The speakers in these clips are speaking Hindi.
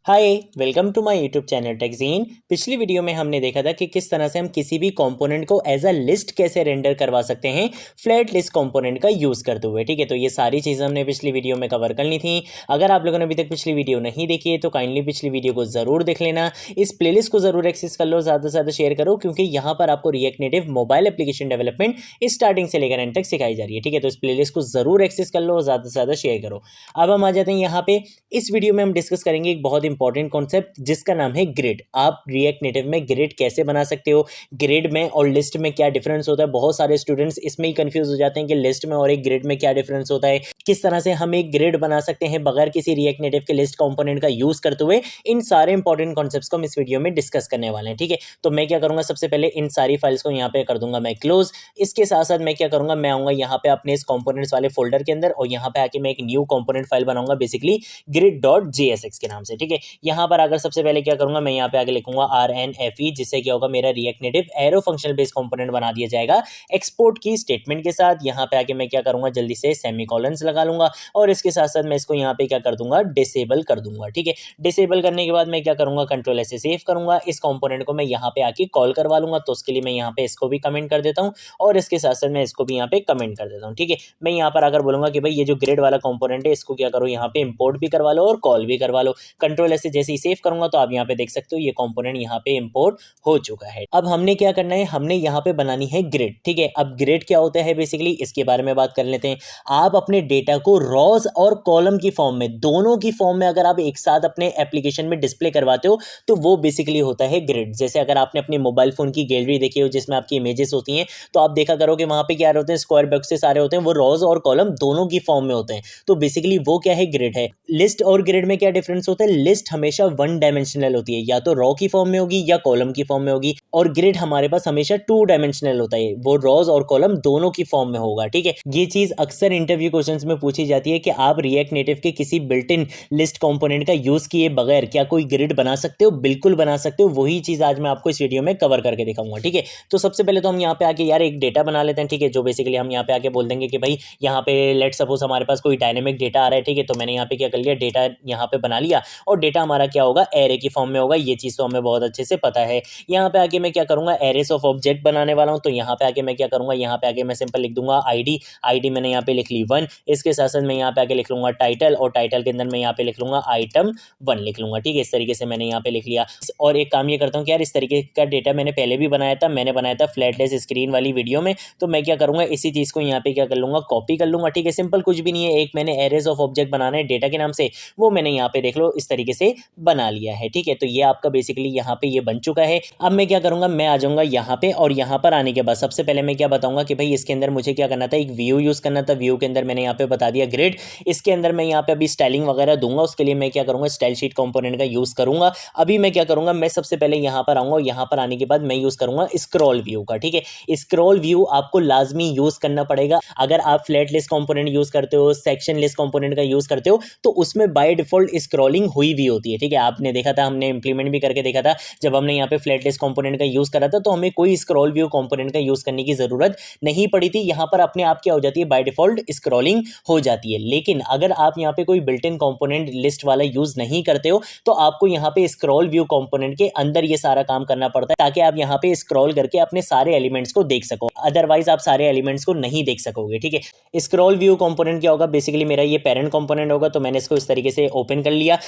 Hi welcome to my YouTube channel TechGene. पिछली वीडियो में हमने देखा था कि किस तरह से हम किसी भी कंपोनेंट को एज अ लिस्ट कैसे रेंडर करवा सकते हैं फ्लैट लिस्ट कंपोनेंट का यूज़ करते हुए। ठीक है, तो ये सारी चीज़ें हमने पिछली वीडियो में कवर कर ली थी। अगर आप लोगों ने अभी तक पिछली वीडियो नहीं देखी है तो काइंडली पिछली वीडियो को ज़रूर देख लेना। इस प्लेलिस्ट को ज़रूर एक्सेस कर लो, ज़्यादा से ज़्यादा शेयर करो, क्योंकि यहाँ पर आपको react native mobile application development starting से लेकर एंड तक सिखाई जा रही है। ठीक है, तो इस प्लेलिस्ट को ज़रूर एक्सेस कर लो, ज़्यादा से ज़्यादा शेयर करो। अब हम आ जाते हैं यहाँ पे। इस वीडियो में हम डिस्कस करेंगे एक बहुत इंपॉर्टेंट कॉन्सेप्ट जिसका नाम है ग्रिड। आप रिएक्ट नेटिव में ग्रिड कैसे बना सकते हो, ग्रिड में और लिस्ट में क्या डिफरेंस होता है। बहुत सारे स्टूडेंट्स इसमें ही कंफ्यूज हो जाते हैं कि लिस्ट में और एक ग्रिड में क्या डिफरेंस होता है, किस तरह से हम एक ग्रिड बना सकते हैं बगैर किसी रिएक्ट नेटिव के लिस्ट कंपोनेंट का यूज करते हुए। इन सारे इंपॉर्टेंट कॉन्सेप्ट्स को हम इस वीडियो में डिस्कस करने वाले हैं। ठीक है, तो मैं क्या करूंगा, सबसे पहले इन सारी फाइल्स को यहाँ पे कर दूंगा मैं क्लोज। इसके साथ साथ मैं क्या करूंगा, मैं आऊंगा यहाँ पे अपने इस कंपोनेंट्स वाले फोल्डर के अंदर और यहाँ पे आके मैं एक न्यू कंपोनेंट फाइल बनाऊंगा बेसिकली grid.jsx के नाम से। ठीक है, यहाँ पर अगर सबसे पहले क्या करूंगा, मैं यहाँ पे आगे लिखूंगा RNFE, जिससे क्या होगा, मेरा react native arrow functional based component बना दिया जाएगा एक्सपोर्ट की स्टेटमेंट के साथ। यहाँ पे आके मैं क्या करूंगा, जल्दी से सेमीकोलंस लगा लूंगा और इसके साथ साथ मैं इसको यहाँ पे क्या कर दूंगा, डिसेबल कर दूंगा। ठीक है, डिसेबल करने के बाद मैं क्या करूंगा, कंट्रोल ऐसे सेव करूंगा। इस कंपोनेंट को मैं यहाँ पे आके कॉल करवा लूंगा, तो उसके लिए मैं यहाँ पे इसको भी कमेंट कर देता हूँ और इसके साथ साथ मैं इसको भी यहाँ पे कमेंट कर देता हूँ। ठीक है, मैं यहाँ पर अगर बोलूंगा कि भाई ये जो ग्रिड वाला कंपोनेंट है इसको क्या करो, यहाँ पे इंपोर्ट भी करवा लो और कॉल भी करवा लो। कंट्रोल ऐसे जैसे ही सेव करूंगा तो आप यहाँ पे देख सकते हो ये कंपोनेंट यहाँ पे इंपोर्ट हो चुका है। अब हमने क्या करना है, हमने यहाँ पे बनानी है ग्रिड। ठीक है, अब ग्रिड क्या होता है बेसिकली, इसके बारे में बात कर लेते हैं। आप अपने डेटा को रॉज और कॉलम की फॉर्म में, दोनों की फॉर्म में अगर आप एक साथ अपने एप्लीकेशन में डिस्प्ले करवाते हो तो वो बेसिकली होता है ग्रिड। जैसे अगर आपने अपने मोबाइल फोन की गैलरी देखी हो जिसमें आपकी इमेजेस होती हैं, तो आप देखा करो कि वहां पे क्या होते हैं, स्क्वायर बॉक्सेस सारे होते हैं, वो रॉज और कॉलम दोनों की फॉर्म में होते हैं। तो बेसिकली वो क्या है, ग्रिड है। लिस्ट और ग्रिड में क्या डिफरेंस होता है, लिस्ट हमेशा वन डायमेंशनल होती है, या तो रॉ की फॉर्म में होगी या कॉलम की फॉर्म में होगी, और ग्रिड हमारे पास हमेशा टू डायमेंशनल होता है, वो रॉज और कॉलम दोनों की फॉर्म में होगा। ठीक है, ये चीज अक्सर इंटरव्यू क्वेश्चंस में पूछी जाती है कि आप रिएक्ट नेटिव के किसी बिल्ट इन लिस्ट कंपोनेंट का यूज किए बगैर क्या कोई ग्रिड बना सकते हो। बिल्कुल बना सकते हो, वही चीज आज मैं आपको इस वीडियो में कवर करके दिखाऊंगा। ठीक है, तो सबसे पहले तो हम यहाँ पे आके यार एक डेटा बना लेते हैं। ठीक है, जो बेसिकली हम यहाँ पे आके बोल देंगे कि भाई यहाँ पे लेट सपोज हमारे पास कोई डायनेमिक डेटा आ रहा है। ठीक है, तो मैंने यहाँ पे क्या कर लिया, डेटा यहाँ पे बना लिया और डेटा हमारा क्या होगा, एरे की फॉर्म में होगा। ये चीज तो हमें बहुत अच्छे से पता है। यहाँ पे आके मैं क्या करूंगा, एरेस ऑफ ऑब्जेक्ट बनाने वाला हूँ। तो यहाँ पे आके मैं क्या करूंगा, यहाँ पे आके मैं सिंपल लिख दूंगा आईडी मैंने यहाँ पे लिख ली 1। इसके साथ साथ मैं यहाँ पे आके लिख लूंगा टाइटल, और टाइटल के अंदर मैं यहाँ पे लिख लूंगा आइटम 1 लिख लूंगा। ठीक है, इस तरीके से मैंने यहाँ पे लिख लिया। और एक काम ये करता हूँ कि यार इस तरीके का डेटा मैंने पहले भी बनाया था, मैंने बनाया था फ्लैटलेस स्क्रीन वाली वीडियो में। तो मैं क्या करूंगा, इसी चीज को यहाँ पे क्या कर लूंगा, कॉपी कर लूंगा। ठीक है, सिंपल कुछ भी नहीं है, एक मैंने एरेस ऑफ ऑब्जेक्ट बनाना है डेटा के नाम से, वो मैंने यहाँ पे देख लो इस तरीके से बना लिया है। ठीक है, तो ये आपका बेसिकली यहाँ पे ये बन चुका है। अब मैं क्या करूंगा, मैं आ जाऊंगा यहाँ पे, और यहाँ पर आने के बाद सबसे पहले मैं क्या बताऊंगा कि भाई इसके अंदर मुझे क्या करना था, एक व्यू यूज करना था। व्यू के अंदर मैंने यहाँ पे बता दिया ग्रिड। इसके अंदर मैं यहाँ पे अभी स्टाइलिंग वगैरह दूंगा, उसके लिए मैं क्या करूंगा, स्टाइल शीट कंपोनेंट का यूज करूंगा। अभी मैं क्या करूंगा, मैं सबसे पहले यहाँ पर आऊंगा, यहाँ पर आने के बाद मैं यूज करूंगा स्क्रॉल व्यू का। ठीक है, स्क्रॉल व्यू आपको लाजमी यूज करना पड़ेगा। अगर आप फ्लैट लिस्ट कंपोनेंट यूज करते हो, सेक्शन लिस्ट कंपोनेंट का यूज करते हो, तो उसमें बाय डिफॉल्ट स्क्रॉलिंग हुई हुई होती है। ठीक है, आपने देखा था, हमने इंप्लीमेंट भी करके देखा था, जब हमने यहाँ पे फ्लैट लिस्ट कंपोनेंट का यूज करा था तो हमें कोई स्क्रॉल व्यू कंपोनेंट का यूज करने की जरूरत नहीं पड़ी थी। यहाँ पर अपने आप क्या हो जाती है, बाय डिफॉल्ट स्क्रॉलिंग हो जाती है। लेकिन अगर आप यहाँ पे कोई बिल्ट इन कंपोनेंट लिस्ट वाला यूज नहीं करते हो तो आपको यहाँ पे स्क्रॉल व्यू कंपोनेंट के अंदर ये सारा काम करना पड़ता है, ताकि आप यहाँ पे स्क्रॉल करके अपने सारे एलिमेंट्स को देख सको। अदरवाइज आप सारे एलिमेंट्स को नहीं देख सकोगे। ठीक है, स्क्रॉल व्यू कंपोनेंट क्या होगा, बेसिकली मेरा ये पेरेंट कंपोनेंट होगा, तो मैंने इसको इस तरीके से ओपन कर लिया।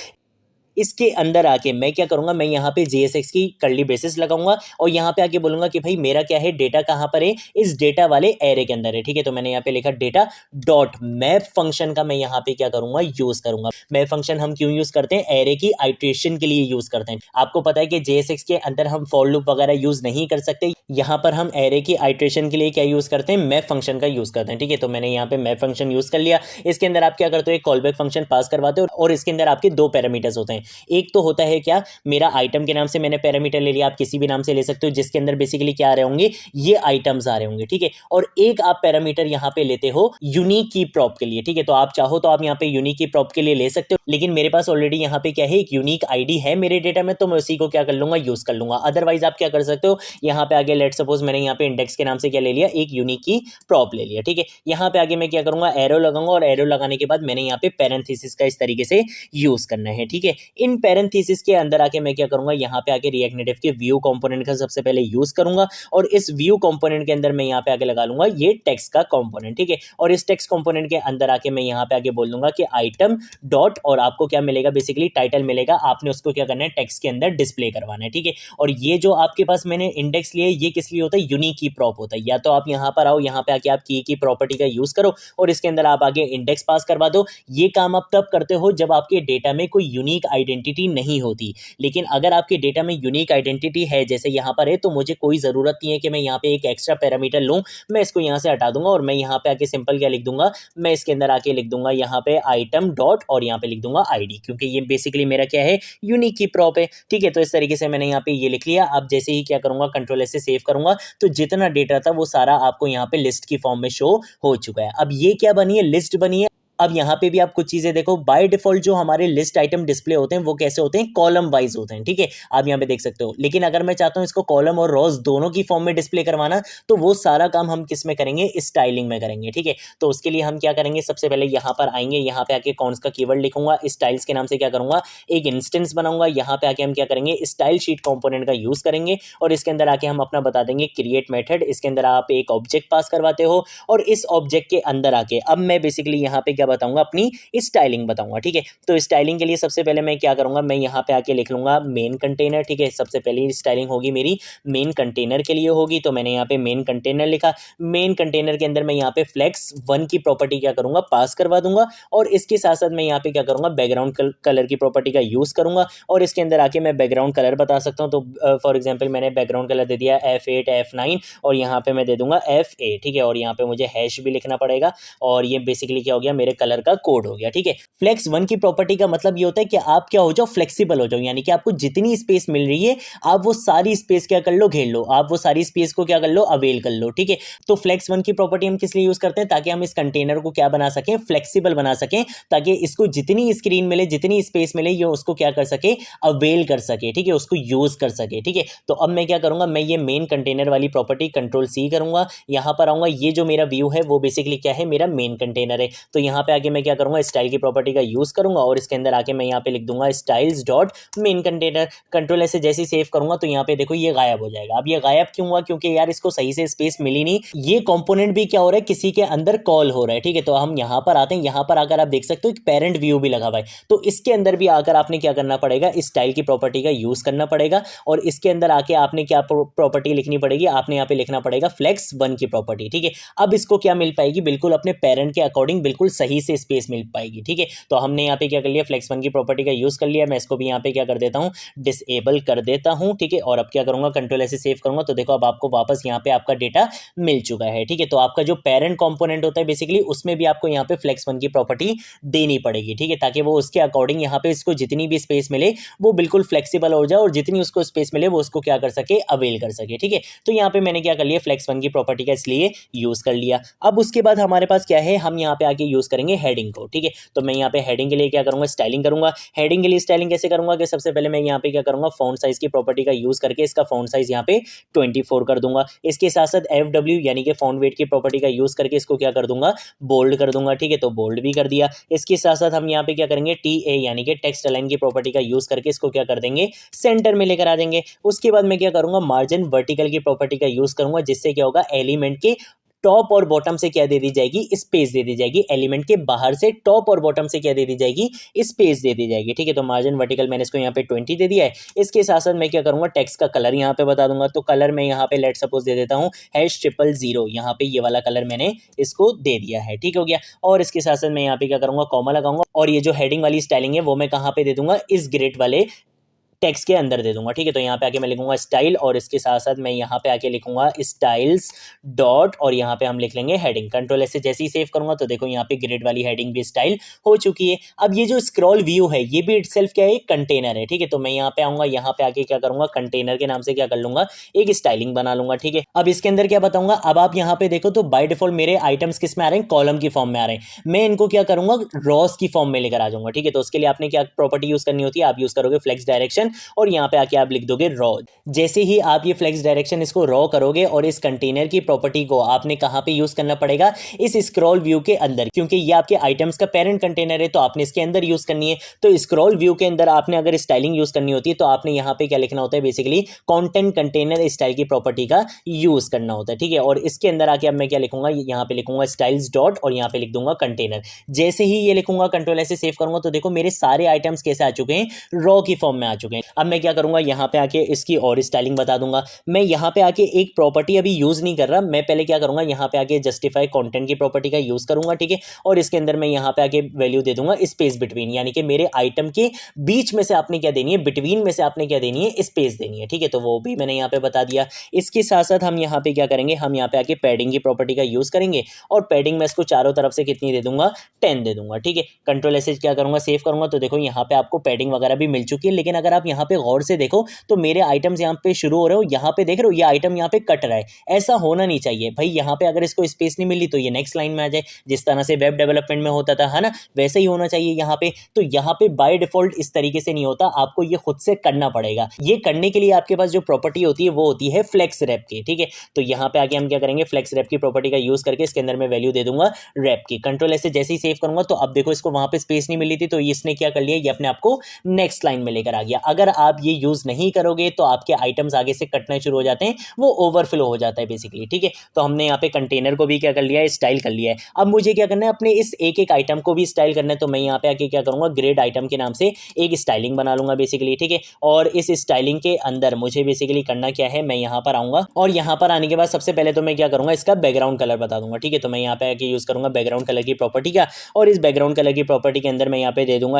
इसके अंदर आके मैं क्या करूंगा, मैं यहाँ पे JSX की कर्ली ब्रेसेस लगाऊंगा और यहाँ पे आके बोलूंगा कि भाई मेरा क्या है, डेटा कहाँ पर है, इस डेटा वाले एरे के अंदर है। ठीक है, तो मैंने यहाँ पे लिखा डेटा डॉट मैप फंक्शन का मैं यहाँ पे क्या करूंगा, यूज करूंगा। मैप फंक्शन हम क्यों यूज करते हैं, एरे की आइट्रेशन के लिए यूज करते हैं। आपको पता है कि JSX के अंदर हम फॉर लूप वगैरह यूज नहीं कर सकते, यहाँ पर हम एरे की आइट्रेशन के लिए क्या यूज करते हैं, मैप फंक्शन का यूज करते हैं। ठीक है, तो मैंने यहाँ पे मैप फंक्शन यूज कर लिया। इसके अंदर आप क्या करते हो, एक कॉल बैक फंक्शन पास करवाते हो और इसके अंदर आपके दो पैरामीटर्स होते हैं। एक तो होता है क्या, मेरा आइटम के नाम से मैंने पैरामीटर ले लिया, आप किसी भी नाम से ले सकते हो, जिसके अंदर बेसिकली क्या आ रहे होंगे, ये आइटम्स आ रहे होंगे। ठीक है, और एक आप पैरामीटर यहाँ पे लेते हो यूनिक की प्रॉप के लिए। ठीक है, तो आप चाहो तो आप यहाँ पे यूनिक की प्रॉप के लिए ले सकते हो, लेकिन मेरे पास ऑलरेडी यहाँ पे क्या है, एक यूनिक आईडी है मेरे डेटा में, तो मैं उसी को क्या कर लूंगा, यूज कर लूंगा। अदरवाइज आप क्या कर सकते हो, यहाँ पे आगे लेट सपोज मैंने यहाँ पे इंडेक्स के नाम से क्या ले लिया, एक यूनिक की प्रॉप ले लिया। ठीक है, यहाँ पे आगे मैं क्या करूंगा, एरो लगाऊंगा, और एरो लगाने के बाद मैंने यहाँ पे पैरेंथेसिस का इस तरीके से यूज करना है। ठीक है, इन पैरेंथेसिस के अंदर आके मैं क्या करूंगा, यहाँ पे आके रिएक्ट नेटिव के व्यू कंपोनेंट का सबसे पहले यूज करूंगा और इस व्यू कंपोनेंट के अंदर मैं यहाँ पे आके लगा लूंगा ये टेक्स्ट का कंपोनेंट, ठीक है। और इस टेक्स्ट कंपोनेंट के अंदर आके मैं यहाँ पे आके बोल दूंगा कि आइटम डॉट, और आपको क्या मिलेगा, बेसिकली टाइटल मिलेगा, आपने उसको क्या करना है, टेक्स्ट के अंदर डिस्प्ले करवाना है, ठीक है। और ये जो आपके पास मैंने इंडेक्स लिया है, ये किस लिए होता है, यूनिक की प्रॉप होता है। या तो आप यहाँ पर आओ, यहाँ पे आके आप की प्रॉपर्टी का यूज करो और इसके अंदर आप आगे इंडेक्स पास करवा दो। ये काम आप तब करते हो जब आपके डेटा में कोई यूनिक आइडेंटिटी नहीं होती। लेकिन अगर आपके डेटा में यूनिक आइडेंटिटी है, जैसे यहाँ पर है, तो मुझे कोई ज़रूरत नहीं है कि मैं यहाँ पे एक एक्स्ट्रा पैरामीटर लूँ। मैं इसको यहाँ से हटा दूंगा और मैं यहाँ पे आके सिंपल क्या लिख दूंगा, मैं इसके अंदर आके लिख दूंगा यहाँ पे आइटम डॉट और यहाँ पे लिख दूंगा आईडी, क्योंकि ये बेसिकली मेरा क्या है, यूनिक की प्रॉप है, ठीक है। तो इस तरीके से मैंने यहाँ पे ये लिख लिया। अब जैसे ही क्या करूंगा, कंट्रोल एस से सेव करूंगा, तो जितना डेटा था वो सारा आपको यहाँ पे लिस्ट की फॉर्म में शो हो चुका है। अब ये क्या बनी है, लिस्ट बनी है। अब यहाँ पे भी आप कुछ चीजें देखो, बाय डिफॉल्ट जो हमारे लिस्ट आइटम डिस्प्ले होते हैं वो कैसे होते हैं, कॉलम वाइज होते हैं, ठीक है। आप यहाँ पे देख सकते हो। लेकिन अगर मैं चाहता हूँ इसको कॉलम और रोज दोनों की फॉर्म में डिस्प्ले करवाना, तो वो सारा काम हम किस में करेंगे, स्टाइलिंग में करेंगे, ठीक है। तो उसके लिए हम क्या करेंगे, सबसे पहले यहाँ पर आएंगे, यहाँ पे आके कौन का कीवर्ड लिखूंगा, स्टाइल्स के नाम से क्या करूंगा, एक इंस्टेंस बनाऊंगा। यहाँ पे आके हम क्या करेंगे, स्टाइल शीट कंपोनेंट का यूज करेंगे और इसके अंदर आके हम अपना बता देंगे क्रिएट मेथड। इसके अंदर आप एक ऑब्जेक्ट पास करवाते हो और इस ऑब्जेक्ट के अंदर आके अब मैं बेसिकली यहाँ पे क्या बताऊंगा, अपनी स्टाइलिंग बताऊंगा, ठीक है। तो स्टाइलिंग के लिए सबसे पहले मैं क्या करूंगा, मैं यहाँ पे आके लिख लूंगा मेन कंटेनर, ठीक है। सबसे पहली स्टाइलिंग होगी मेरी मेन कंटेनर के लिए होगी, तो मैंने यहाँ पे मेन कंटेनर लिखा। मेन कंटेनर के अंदर मैं यहाँ पे फ्लेक्स 1 की प्रॉपर्टी क्या करूंगा, पास करवा दूंगा और इसके साथ साथ मैं यहाँ पे क्या करूंगा, बैकग्राउंड कलर की प्रॉपर्टी का यूज करूंगा और इसके अंदर आके मैं बैकग्राउंड कलर बता सकता हूँ। तो फॉर एग्जाम्पल मैंने बैकग्राउंड कलर दे दिया F8 F9 और यहाँ पे मैं दे दूंगा FA, ठीक है। और यहाँ पे मुझे हैश भी लिखना पड़ेगा और ये बेसिकली क्या हो गया, मेरे कलर का कोड हो गया, ठीक है। फ्लेक्स 1 की प्रॉपर्टी का मतलब ये होता है कि आप क्या हो जाओ, फ्लेक्सिबल हो जाओ, यानी कि आपको जितनी स्पेस मिल रही है आप वो सारी स्पेस क्या कर लो, घेर लो, आप वो सारी स्पेस को क्या कर लो, अवेल कर लो, ठीक है। तो फ्लेक्स 1 की प्रॉपर्टी हम किस लिए यूज करते हैं, ताकि हम इस कंटेनर को क्या बना सकें, फ्लेक्सिबल बना सकें, ताकि इसको जितनी स्क्रीन मिले, जितनी स्पेस मिले, ये उसको क्या कर सके, अवेल कर सके, ठीक है, उसको यूज कर सके, ठीक है। तो अब मैं क्या करूंगा, मैं ये मेन कंटेनर वाली प्रॉपर्टी कंट्रोल C करूंगा, यहां पर आऊंगा, ये जो मेरा व्यू है वो बेसिकली क्या है, मेरा मेन कंटेनर है। तो यहां पे आके मैं क्या करूंगा, स्टाइल की प्रॉपर्टी का यूज करूंगा और इसके अंदर आके मैं यहाँ पे लिख दूंगा styles dot main container. Control ऐसे जैसे ही सेव करूंगा तो यहाँ पे देखो ये गायब हो जाएगा। अब ये गायब क्यों हुआ, क्योंकि यार इसको सही से स्पेस मिली नहीं। ये कंपोनेंट भी क्या हो रहा है, किसी के अंदर कॉल हो रहा है, ठीक है। तो हम यहाँ पर आते हैं, यहाँ पर आकर आप देख सकते हो एक पेरेंट व्यू भी लगा हुआ है, तो इसके अंदर भी आकर आपने क्या करना पड़ेगा, स्टाइल की प्रॉपर्टी का यूज करना पड़ेगा और इसके अंदर आके आपने क्या प्रॉपर्टी लिखनी पड़ेगी, आपने यहाँ पे लिखना पड़ेगा फ्लेक्स 1 की प्रॉपर्टी, ठीक है। अब इसको क्या मिल पाएगी, बिल्कुल अपने पेरेंट के अकॉर्डिंग बिल्कुल सही से स्पेस मिल पाएगी, ठीक है। तो हमने यहाँ पे क्या कर लिया, फ्लेक्स 1 की प्रॉपर्टी का यूज कर लिया। मैं इसको भी यहाँ पे क्या कर देता हूँ, डिसेबल कर देता हूँ, ठीक है। और अब क्या करूंगा, कंट्रोल ऐसे सेव करूंगा तो देखो अब आपको वापस यहाँ पे आपका डेटा मिल चुका है, ठीक है। तो आपका जो पेरेंट कंपोनेंट होता है बेसिकली उसमें भी आपको यहाँ पे फ्लेक्स 1 की प्रॉपर्टी देनी पड़ेगी, ठीक है, ताकि वो उसके अकॉर्डिंग यहाँ पे इसको जितनी भी स्पेस मिले वो बिल्कुल फ्लेक्सिबल हो जाए और जितनी उसको स्पेस मिले वो उसको क्या कर सके, अवेल कर सके, ठीक है। तो यहाँ पे मैंने क्या कर लिया, फ्लेक्स 1 की प्रॉपर्टी का इसलिए यूज कर लिया। अब उसके बाद हमारे पास क्या है, हम यहाँ पे आके यूज करेंगे हेडिंग को, ठीक है। तो मैं यहाँ पे हेडिंग के लिए क्या करूंगा, स्टाइलिंग करूंगा। हेडिंग के लिए स्टाइलिंग कैसे करूंगा, कि सबसे पहले मैं यहाँ पे क्या करूंगा, फॉन्ट साइज की प्रॉपर्टी का यूज करके इसका फॉन्ट साइज यहाँ पे 24 कर दूंगा। इसके साथ साथ FW यानी कि फॉन्ट वेट की प्रॉपर्टी का यूज करके इसको क्या कर दूंगा, बोल्ड कर दूंगा, ठीक है। तो बोल्ड भी कर दिया। इसके साथ साथ हम यहाँ पे क्या करेंगे, TA यानी कि टेक्स्ट अलाइन की प्रॉपर्टी का यूज करके इसको क्या कर देंगे, सेंटर में लेकर आ देंगे। उसके बाद मैं क्या करूंगा, मार्जिन वर्टिकल की प्रॉपर्टी का यूज करूंगा, जिससे क्या होगा, एलिमेंट के टॉप और बॉटम से क्या दे दी जाएगी, स्पेस दे दी जाएगी। एलिमेंट के बाहर से टॉप और बॉटम से क्या दे दी जाएगी, स्पेस दे दी जाएगी, ठीक है। तो मार्जिन वर्टिकल मैंने इसको यहाँ पे 20 दे दिया है। इसके साथ साथ मैं क्या करूंगा, टेक्स्ट का कलर यहाँ पे बता दूंगा। तो कलर मैं यहाँ पे लेट सपोज दे देता हूँ #000, यहाँ पे ये वाला कलर मैंने इसको दे दिया है, ठीक हो गया। और इसके साथ साथ मैं यहाँ पे क्या करूंगा, कॉमा लगाऊंगा और ये जो हेडिंग वाली स्टाइलिंग है वो मैं कहाँ पे दे दूंगा, इस ग्रेड वाले टेक्स्ट के अंदर दे दूंगा, ठीक है। तो यहाँ पे आके मैं लिखूंगा स्टाइल और इसके साथ साथ मैं यहाँ पे आके लिखूंगा स्टाइल्स डॉट और यहाँ पे हम लिख लेंगे हेडिंग। कंट्रोल ऐसे जैसे ही सेव करूंगा तो देखो यहाँ पे ग्रिड वाली हेडिंग भी स्टाइल हो चुकी है। अब ये जो स्क्रॉल व्यू है ये भी इटसेल्फ क्या है, कंटेनर है, ठीक है। तो मैं यहाँ पे आऊंगा, यहाँ पे आके क्या करूंगा, कंटेनर के नाम से क्या कर लूंगा, एक स्टाइलिंग बना लूंगा, ठीक है। अब इसके अंदर क्या बताऊंगा, अब आप यहाँ पे देखो तो बाय डिफॉल्ट मेरे आइटम्स किस में आ रहे हैं, कॉलम की फॉर्म में आ रहे हैं। मैं इनको क्या करूंगा, रॉस की फॉर्म में लेकर आ जाऊंगा, ठीक है। तो उसके लिए आपने क्या प्रॉपर्टी यूज करनी होती है, आप यूज करोगे फ्लेक्स डायरेक्शन डायरेक्शन और यहाँ पे आके आप लिख दोगे रॉ। जैसे ही आप ये फ्लेक्स डायरेक्शन इसको रॉ करोगे और इस कंटेनर की प्रॉपर्टी को आपने कहाँ पे यूज करना पड़ेगा, इस स्क्रॉल व्यू के अंदर, क्योंकि ये आपके आइटम्स का पेरेंट कंटेनर है तो आपने इसके अंदर यूज करनी है। तो स्क्रॉल व्यू के अंदर आपने अगर स्टाइलिंग यूज करनी होती है तो आपने यहाँ पे क्या लिखना होता है, बेसिकली कंटेंट कंटेनर स्टाइल की प्रॉपर्टी का यूज करना होता है, ठीक है। और इसके अंदर आके अब मैं क्या लिखूंगा, यहाँ पे लिखूंगा स्टाइल्स डॉट और यहाँ पे लिख दूंगा कंटेनर। जैसे ही ये लिखूंगा, कंट्रोल ऐसे सेव करूंगा तो देखो मेरे सारे आइटम्स कैसे आ चुके हैं, रॉ की फॉर्म में आ चुके हैं। अब मैं क्या करूंगा, यहाँ पे आके इसकी और स्टाइलिंग बता दूंगा। मैं यहाँ पे आके एक प्रॉपर्टी अभी यूज नहीं कर रहा, मैं पहले क्या करूंगा, यहाँ पे आके जस्टिफाई कंटेंट की प्रॉपर्टी का यूज करूंगा, ठीक है। और इसके अंदर मैं यहाँ पे आके वैल्यू दे दूंगा स्पेस बिटवीन, यानी कि मेरे आइटम के बीच में से आपने क्या देनी है, बिटवीन में से आपने क्या देनी है, स्पेस देनी है, ठीक है। तो वो भी मैंने यहाँ पे बता दिया। इसके साथ साथ हम यहाँ पे क्या करेंगे, हम यहाँ पे आके पैडिंग की प्रॉपर्टी का यूज करेंगे और पैडिंग में इसको चारों तरफ से कितनी दे दूंगा, 10 दे दूंगा, ठीक है। कंट्रोल ऐसे क्या करूंगा, सेव करूंगा तो देखो यहाँ पे आपको पैडिंग वगैरह भी मिल चुकी है। लेकिन अगर आप यहाँ पे गौर से देखो तो मेरे आइटम्स यहाँ पे शुरू हो रहे हो, यहाँ पे देख रहे हो ये आइटम यहाँ पे कट रहा है, ऐसा होना नहीं चाहिए भाई। यहाँ पे अगर इसको स्पेस नहीं मिली तो ये नेक्स्ट लाइन में आ जाए, जिस तरह से वेब डेवलपमेंट में होता था, है ना, वैसे ही होना चाहिए यहाँ पे। तो यहाँ पे बाय डिफॉल्ट इस तरीके से नहीं होता, आपको ये खुद से करना पड़ेगा। ये करने के लिए आपके पास जो प्रॉपर्टी होती है वो होती है फ्लेक्स रैप की, ठीक है। तो यहाँ पे आके हम क्या करेंगे, फ्लेक्स रैप की प्रॉपर्टी का यूज करके इसके अंदर मैं वैल्यू दे दूंगा रैप की। कंट्रोल ऐसे जैसे ही सेव करूंगा तो अब देखो इसको वहां पे स्पेस नहीं मिली थी तो इसने क्या कर लिया, ये अपने आप को नेक्स्ट लाइन में लेकर आ गया। अगर आप ये यूज नहीं करोगे तो आपके आइटम्स आगे से कटना शुरू हो जाते हैं, वो ओवरफ्लो हो जाता है बेसिकली, ठीक है। तो हमने यहाँ पे कंटेनर को भी क्या कर लिया है, स्टाइल कर लिया है। अब मुझे क्या करना है, अपने इस एक एक आइटम को भी स्टाइल करना है। तो मैं यहाँ पे आके क्या करूंगा, ग्रेड आइटम के नाम से एक स्टाइलिंग बना लूंगा बेसिकली, ठीक है। और इस स्टाइलिंग के अंदर मुझे बेसिकली करना क्या है, मैं यहाँ पर आऊंगा और यहाँ पर आने के बाद सबसे पहले तो मैं क्या करूंगा, इसका बैकग्राउंड कलर बता दूंगा, ठीक है। तो मैं यहाँ पे आके यूज करूंगा बैकग्राउंड कलर की प्रॉपर्टी का और इस बैकग्राउंड कलर की प्रॉपर्टी के अंदर मैं यहाँ पे दे दूंगा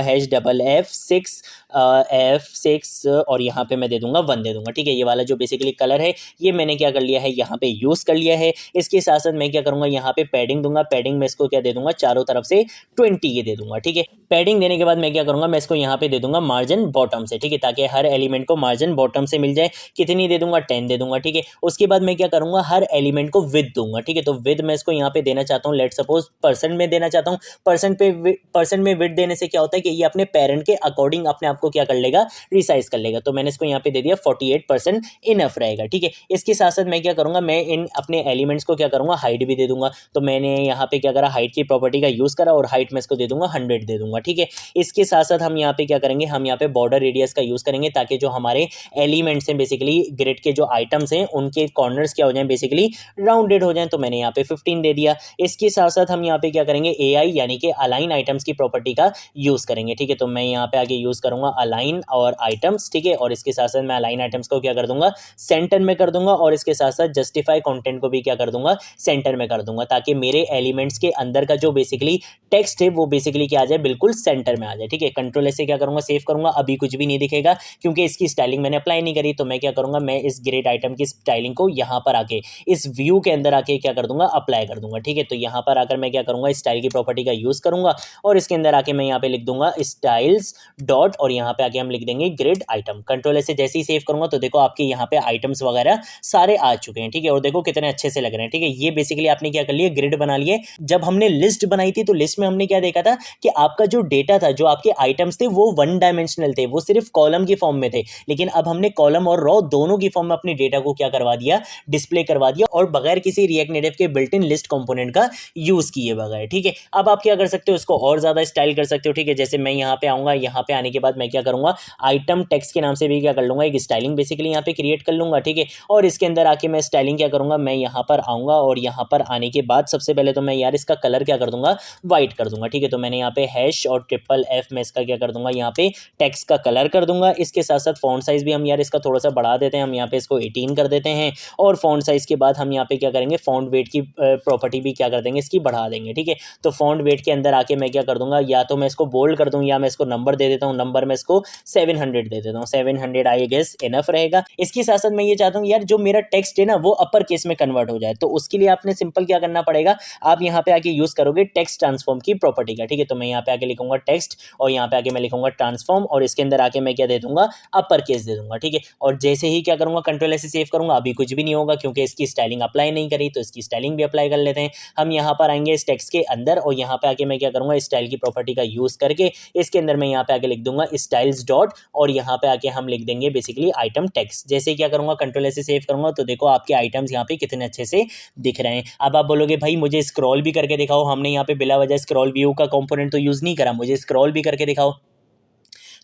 F6 और यहाँ पे मैं दे दूंगा 1 दे दूंगा, ठीक है। ये वाला जो बेसिकली कलर है ये मैंने क्या कर लिया है, यहाँ पे यूज कर लिया है। इसके साथ साथ मैं क्या करूंगा, यहाँ पे पैडिंग दूंगा, पैडिंग में इसको क्या दे दूंगा, चारों तरफ से 20 के दे दूंगा, ठीक है। पैडिंग देने के बाद मैं क्या करूंगा, मैं इसको यहाँ पे दे दूंगा मार्जिन बॉटम से, ठीक है, ताकि हर एलिमेंट को मार्जिन बॉटम से मिल जाए। कितनी दे दूंगा, 10 दे दूंगा, ठीक है। उसके बाद मैं क्या करूंगा, हर एलिमेंट को विद दूंगा, ठीक है। तो विद मैं इसको यहाँ पे देना चाहता हूँ, लेट सपोज परसेंट में देना चाहता हूँ। परसेंट में विद देने से क्या होता है कि ये अपने पेरेंट के अकॉर्डिंग अपने आप को क्या कर लेगा, रिसाइज कर लेगा। तो मैंने इसको यहाँ पे दे दिया 48% इनफ रहेगा, ठीक है। इसके साथ साथ मैं क्या करूंगा, मैं इन अपने एलिमेंट्स को क्या करूंगा, हाइट भी दे दूंगा। तो मैंने यहाँ पे क्या करा, हाइट की प्रॉपर्टी का यूज करा और हाइट में इसको दे दूंगा 100 दे दूंगा, ठीक है। इसके साथ साथ हम यहाँ पे क्या करेंगे, हम यहाँ पे बॉर्डर रेडियस का यूज करेंगे ताकि जो हमारे एलिमेंट्स हैं बेसिकली ग्रिड के जो आइटम्स हैं उनके कॉर्नर्स क्या हो जाएं, बेसिकली राउंडेड हो जाएं। तो मैंने यहाँ पे 15 दे दिया। इसके साथ साथ हम यहाँ पे क्या करेंगे, AI यानी कि अलाइन आइटम्स की प्रॉपर्टी का यूज करेंगे, ठीक है। तो मैं यहाँ पे आगे यूज करूंगा अलाइन और आइटम्स, ठीक है। और इसके साथ साथ मैं अलाइन आइटम्स को क्या कर दूंगा, सेंटर में कर दूंगा और इसके साथ साथ जस्टिफाई कंटेंट को भी क्या कर दूंगा, सेंटर में कर दूंगा, ताकि मेरे एलिमेंट्स के अंदर का जो बेसिकली टेक्स्ट है वो बेसिकली क्या आ जाए, बिल्कुल सेंटर में आ जाए, ठीक है। कंट्रोल ऐसे क्या करूंगा, सेव करूंगा। अभी कुछ भी नहीं दिखेगा क्योंकि इसकी स्टाइलिंग मैंने अप्लाई नहीं करी। तो मैं क्या करूंगा, मैं इस ग्रेड आइटम की स्टाइलिंग को यहाँ पर आके इस व्यू के अंदर आके क्या कर दूंगा, अप्लाई कर दूंगा, ठीक है। तो यहाँ पर आकर मैं क्या करूंगा, स्टाइल की प्रॉपर्टी का यूज करूंगा और इसके अंदर आके मैं यहाँ पे लिख दूंगा स्टाइल्स डॉट और यहाँ पे आके हम लिख देंगे ग्रिड आइटम। कंट्रोल ऐसे जैसे ही सेव करूंगा तो देखो आपके यहाँ पे आइटम्स वगैरह सारे आ चुके हैं, ठीक है। और देखो कितने अच्छे से लग रहे हैं, ठीक है। ये बेसिकली आपने क्या कर लिया, ग्रिड बना लिए। जब हमने लिस्ट बनाई थी तो लिस्ट में हमने क्या देखा था कि आपका जो डेटा था, जो आपके आइटम्स थे वो 1 डायमेंशनल थे, वो सिर्फ कॉलम की फॉर्म में थे। लेकिन अब हमने कॉलम और रॉ दोनों की फॉर्म में अपने डेटा को क्या करवा दिया, डिस्प्ले करवा दिया और बगैर किसी रिएक्ट नेटिव के बिल्ट इन लिस्ट कंपोनेंट का यूज किए बगैर, ठीक है। अब आप क्या कर सकते हो, इसको और ज्यादा स्टाइल कर सकते हो, ठीक है। जैसे मैं यहाँ पे आऊंगा, यहाँ पे आने के बाद मैं क्या करूंगा, आइटम टेक्स्ट के नाम से भी क्या कर लूंगा, एक स्टाइलिंग बेसिकली यहाँ पे क्रिएट कर लूंगा, ठीक है। और इसके अंदर आके मैं स्टाइलिंग क्या करूंगा, मैं यहाँ पर आऊंगा और यहाँ पर आने के बाद सबसे पहले तो मैं यार इसका कलर क्या कर दूंगा, व्हाइट कर दूंगा, ठीक है। तो मैंने यहाँ पे हैश और FFF में इसका क्या कर दूंगा, यहाँ पे टेक्स्ट का कलर कर दूंगा। इसके साथ साथ फॉन्ट साइज भी हम यार इसका थोड़ा सा बढ़ा देते हैं, हम यहाँ पे इसको 18 कर देते हैं। और फॉन्ट साइज के बाद हम यहाँ पे क्या करेंगे, फॉन्ट वेट की प्रॉपर्टी भी क्या कर देंगे, इसकी बढ़ा देंगे, ठीक है। तो फॉन्ट वेट के अंदर आके मैं क्या कर दूंगा, या तो मैं इसको बोल्ड कर दूं या मैं इसको नंबर दे देता हूँ, नंबर में इसको 700 दे देता हूँ, 700 आई गेस इनफ रहेगा। इसके साथ साथ मैं ये चाहता हूँ यार जो मेरा टेक्स्ट है ना वो अपर केस में कन्वर्ट हो जाए। तो उसके लिए आपने सिंपल क्या करना पड़ेगा, आप यहाँ पे आके यूज करोगे टेक्स्ट ट्रांसफॉर्म की प्रॉपर्टी का, ठीक है। तो मैं यहाँ पे आके लिखूंगा टेक्स्ट और यहाँ पे आके मैं लिखूंगा ट्रांसफॉर्म और इसके अंदर आके मैं क्या दे दूंगा, अपर केस दे दूंगा, ठीक है। और जैसे ही क्या करूंगा, कंट्रोल ऐसे सेव करूंगा, अभी कुछ भी नहीं होगा क्योंकि इसकी स्टाइलिंग अप्लाई नहीं करी। तो इसकी स्टाइलिंग भी अप्लाई कर लेते हैं। हम यहाँ पर आएंगे इस टेक्स्ट के अंदर और यहाँ पे आके मैं क्या करूंगा, स्टाइल की प्रॉपर्टी का यूज करके इसके अंदर मैं यहाँ पे आके लिख दूंगा स्टाइल्स डॉट और यहाँ पे आके हम लिख देंगे बेसिकली आइटम टेक्स्ट। जैसे क्या करूँगा, कंट्रोल ऐसे सेव करूँगा तो देखो आपके आइटम्स यहाँ पे कितने अच्छे से दिख रहे हैं। अब आप बोलोगे भाई मुझे स्क्रॉल भी करके दिखाओ, हमने यहाँ पे बिला वजह स्क्रॉल व्यू का कंपोनेंट तो यूज़ नहीं करा, मुझे स्क्रॉल भी करके दिखाओ।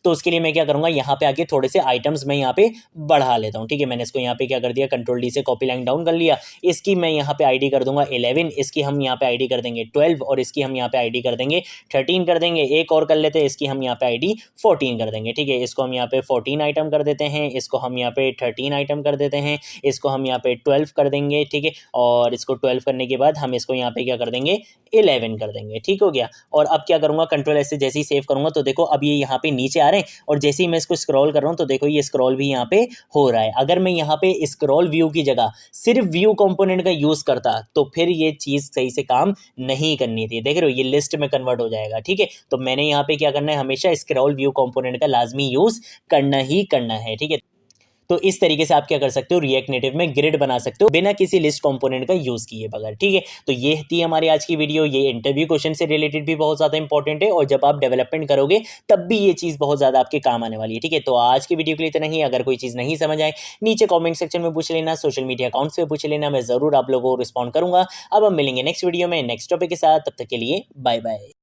तो उसके लिए मैं क्या करूँगा, यहाँ पे आके थोड़े से आइटम्स मैं यहाँ पे बढ़ा लेता हूँ। ठीक है, मैंने इसको यहाँ पे क्या कर दिया, कंट्रोल डी से कॉपी लाइन डाउन कर लिया। इसकी मैं यहाँ पे आईडी कर दूंगा 11, इसकी हम यहाँ पे आईडी कर देंगे 12 और इसकी हम यहाँ पे आईडी कर देंगे 13 कर देंगे। एक और कर लेते हैं, इसकी हम यहाँ पे आईडी 14 कर देंगे। ठीक है, इसको हम यहाँ पे 14 आइटम कर देते हैं, इसको हम यहाँ पे 13 आइटम कर देते हैं, इसको हम यहाँ पे 12 कर देंगे। ठीक है, और इसको 12 करने के बाद हम इसको यहाँ पे क्या कर देंगे, 11 कर देंगे। ठीक हो गया। और अब क्या करूँगा, कंट्रोल ऐसे जैसे ही सेव करूँगा तो देखो अब ये यहाँ पे नीचे आ रहे हैं, और जैसे ही मैं इसको स्क्रॉल कर रहा हूँ तो देखो ये स्क्रॉल भी यहाँ पे हो रहा है। अगर मैं यहाँ पे स्क्रॉल व्यू की जगह सिर्फ व्यू कंपोनेंट का यूज़ करता तो फिर ये चीज़ सही से काम नहीं करनी थी। देख रहे हो, ये लिस्ट में कन्वर्ट हो जाएगा। ठीक है, तो मैंने यहाँ पे क्या करना है, हमेशा स्क्रॉल व्यू कंपोनेंट का लाजमी यूज़ करना ही करना है। ठीक है, तो इस तरीके से आप क्या कर सकते हो, रिएक्ट नेटिव में ग्रिड बना सकते हो बिना किसी लिस्ट कंपोनेंट का यूज़ किए बगैर। ठीक है, तो ये थी हमारी आज की वीडियो। ये इंटरव्यू क्वेश्चन से रिलेटेड भी बहुत ज़्यादा इंपॉर्टेंट है, और जब आप डेवलपमेंट करोगे तब भी ये चीज़ बहुत ज़्यादा आपके काम आने वाली है। ठीक है, तो आज की वीडियो के लिए इतना ही। अगर कोई चीज़ नहीं समझ आए नीचे कॉमेंट सेक्शन में पूछ लेना, सोशल मीडिया अकाउंट से पूछ लेना, मैं ज़रूर आप लोगों को रिस्पॉन्ड करूँगा। अब हम मिलेंगे नेक्स्ट वीडियो में नेक्स्ट टॉपिक के साथ, तब तक के लिए बाय बाय।